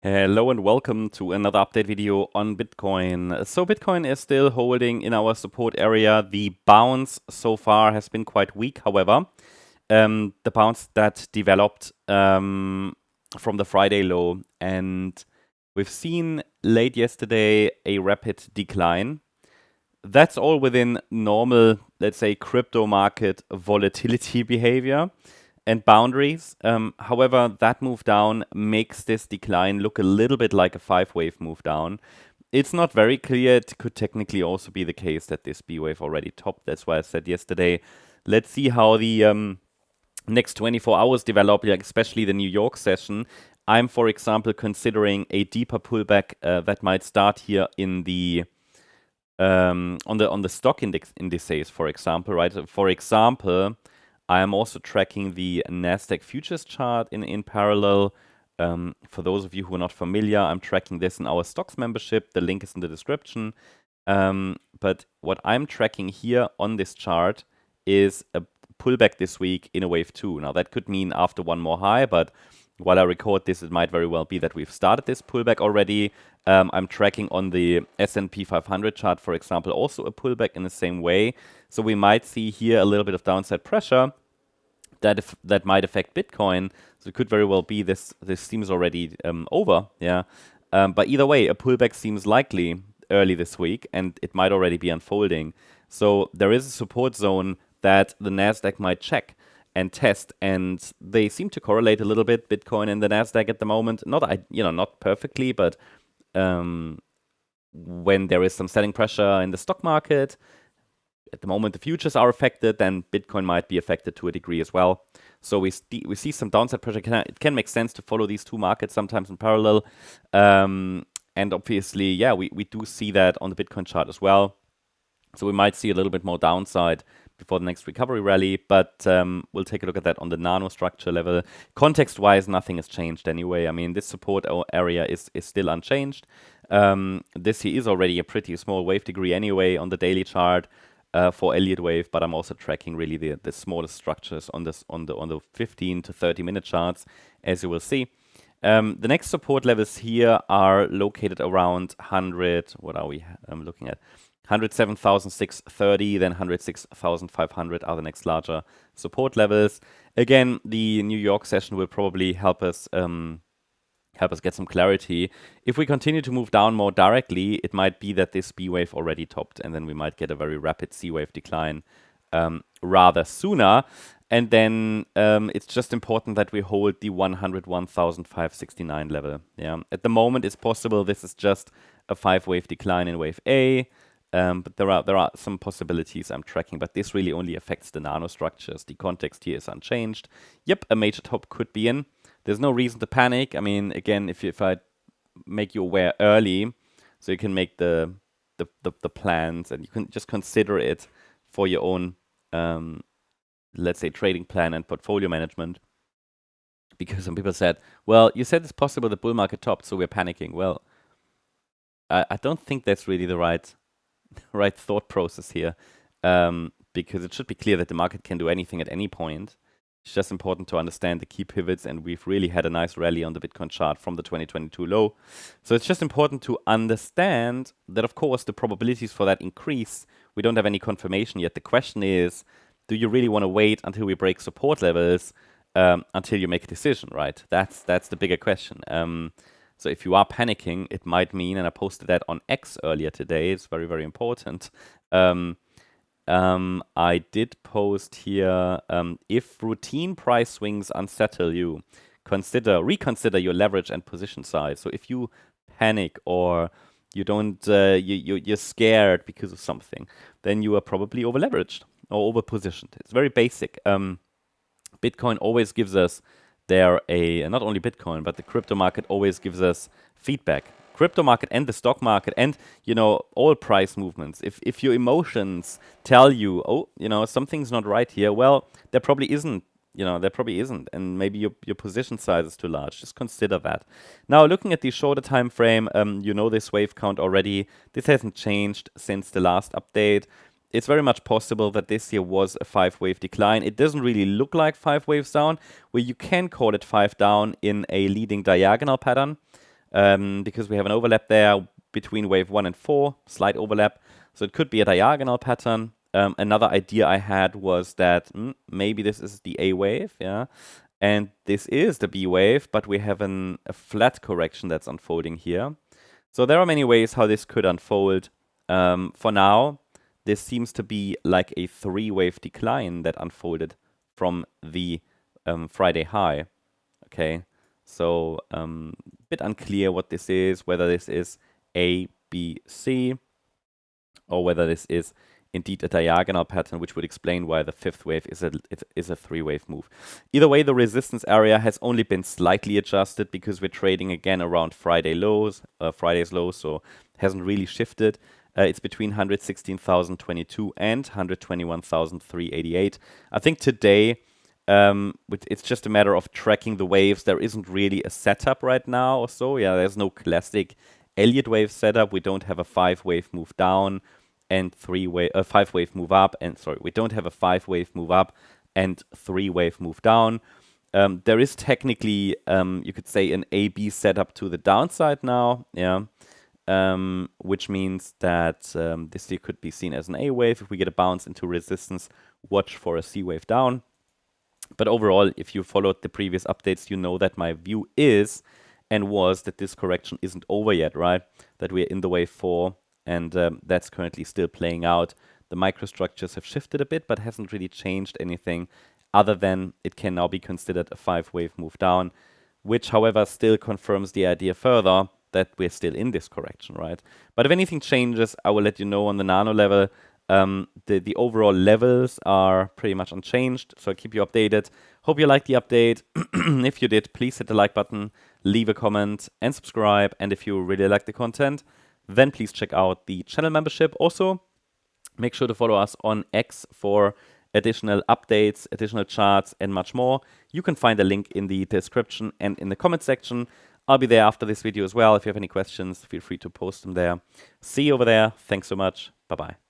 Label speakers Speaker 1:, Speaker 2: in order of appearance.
Speaker 1: Hello and welcome to another update video on Bitcoin. So Bitcoin is still holding in our support area. The bounce so far has been quite weak, however. The bounce that developed from the Friday low, and we've seen late yesterday a rapid decline. That's all within normal, let's say, crypto market volatility behavior and boundaries. However, that move down makes this decline look a little bit like a 5-wave move down. It's not very clear. It could technically also be the case that this B wave already topped. That's why I said yesterday, let's see how the next 24 hours develop, like especially the New York session. I'm, for example, considering a deeper pullback that might start here in the on the stock indices, for example, right? For example, I am also tracking the Nasdaq futures chart in parallel. For those of you who are not familiar, I'm tracking this in our stocks membership. The link is in the description. But what I'm tracking here on this chart is a pullback this week in a wave 2. Now that could mean after one more high, but while I record this, it might very well be that we've started this pullback already. I'm tracking on the S&P 500 chart, for example, also a pullback in the same way. So we might see here a little bit of downside pressure that might affect Bitcoin. So it could very well be this seems already over, yeah. But either way, a pullback seems likely early this week, and it might already be unfolding. So there is a support zone that the Nasdaq might check and test, and they seem to correlate a little bit, Bitcoin and the Nasdaq at the moment. Not perfectly, but when there is some selling pressure in the stock market, at the moment the futures are affected, then Bitcoin might be affected to a degree as well. So we see some downside pressure. It can make sense to follow these two markets sometimes in parallel. And obviously, yeah, we do see that on the Bitcoin chart as well. So we might see a little bit more downside before the next recovery rally, but we'll take a look at that on the nanostructure level. Context-wise, nothing has changed anyway. I mean, this support area is still unchanged. This here is already a pretty small wave degree anyway on the daily chart for Elliott Wave, but I'm also tracking really the smallest structures on the 15 to 30 minute charts, as you will see. The next support levels here are located around 100. What are we looking at? 107,630, then 106,500 are the next larger support levels. Again, the New York session will probably help us get some clarity. If we continue to move down more directly, it might be that this B wave already topped, and then we might get a very rapid C wave decline rather sooner. And then it's just important that we hold the 101,569 level. Yeah, at the moment it's possible this is just a 5-wave decline in wave A. But there are some possibilities I'm tracking, but this really only affects the nanostructures. The context here is unchanged. Yep, a major top could be in. There's no reason to panic. I mean, again, if I make you aware early, so you can make the plans and you can just consider it for your own, let's say, trading plan and portfolio management. Because some people said, well, you said it's possible the bull market topped, so we're panicking. Well, I don't think that's really the right thought process here, because it should be clear that the market can do anything at any point. It's just important to understand the key pivots, and we've really had a nice rally on the Bitcoin chart from the 2022 low. So it's just important to understand that, of course, the probabilities for that increase. We don't have any confirmation yet. The question is, do you really want to wait until we break support levels until you make a decision, right? That's the bigger question. So if you are panicking, it might mean, and I posted that on X earlier today, it's very, very important. I did post here, if routine price swings unsettle you, reconsider your leverage and position size. So if you panic or you don't, you're scared because of something, then you are probably over leveraged or over positioned. It's very basic. Bitcoin always gives us not only Bitcoin, but the crypto market always gives us feedback. Crypto market and the stock market and, all price movements. If your emotions tell you, something's not right here, well, there probably isn't. And maybe your position size is too large. Just consider that. Now, looking at the shorter time frame, this wave count already. This hasn't changed since the last update. It's very much possible that this here was a 5-wave decline. It doesn't really look like 5 waves down, where you can call it 5 down in a leading diagonal pattern. because we have an overlap there between wave 1 and 4, slight overlap. So it could be a diagonal pattern. Another idea I had was that maybe this is the A wave, yeah, and this is the B wave, but we have a flat correction that's unfolding here. So there are many ways how this could unfold. For now, this seems to be like a 3-wave decline that unfolded from the Friday high. Okay, so bit unclear what this is, whether this is A, B, C, or whether this is indeed a diagonal pattern, which would explain why the 5th wave is a 3-wave move. Either way, the resistance area has only been slightly adjusted because we're trading again around Friday's lows, so hasn't really shifted. It's between 116,022 and 121,388. I think today it's just a matter of tracking the waves. There isn't really a setup right now or so. Yeah, there's no classic Elliott Wave setup. We don't have a 5-wave move down and 5-wave move up, and we don't have a 5-wave move up and 3-wave move down. There is technically, you could say, an A-B setup to the downside now, yeah, which means that this here could be seen as an A-wave. If we get a bounce into resistance, watch for a C-wave down. But overall, if you followed the previous updates, you know that my view is and was that this correction isn't over yet, right? That we're in the wave 4. And that's currently still playing out. The microstructures have shifted a bit, but hasn't really changed anything other than it can now be considered a 5-wave move down, which, however, still confirms the idea further that we're still in this correction, right? But if anything changes, I will let you know on the nano level. The overall levels are pretty much unchanged, so I'll keep you updated. Hope you liked the update. If you did, please hit the like button, leave a comment, and subscribe. And if you really like the content, then please check out the channel membership. Also, make sure to follow us on X for additional updates, additional charts, and much more. You can find a link in the description and in the comment section. I'll be there after this video as well. If you have any questions, feel free to post them there. See you over there. Thanks so much. Bye-bye.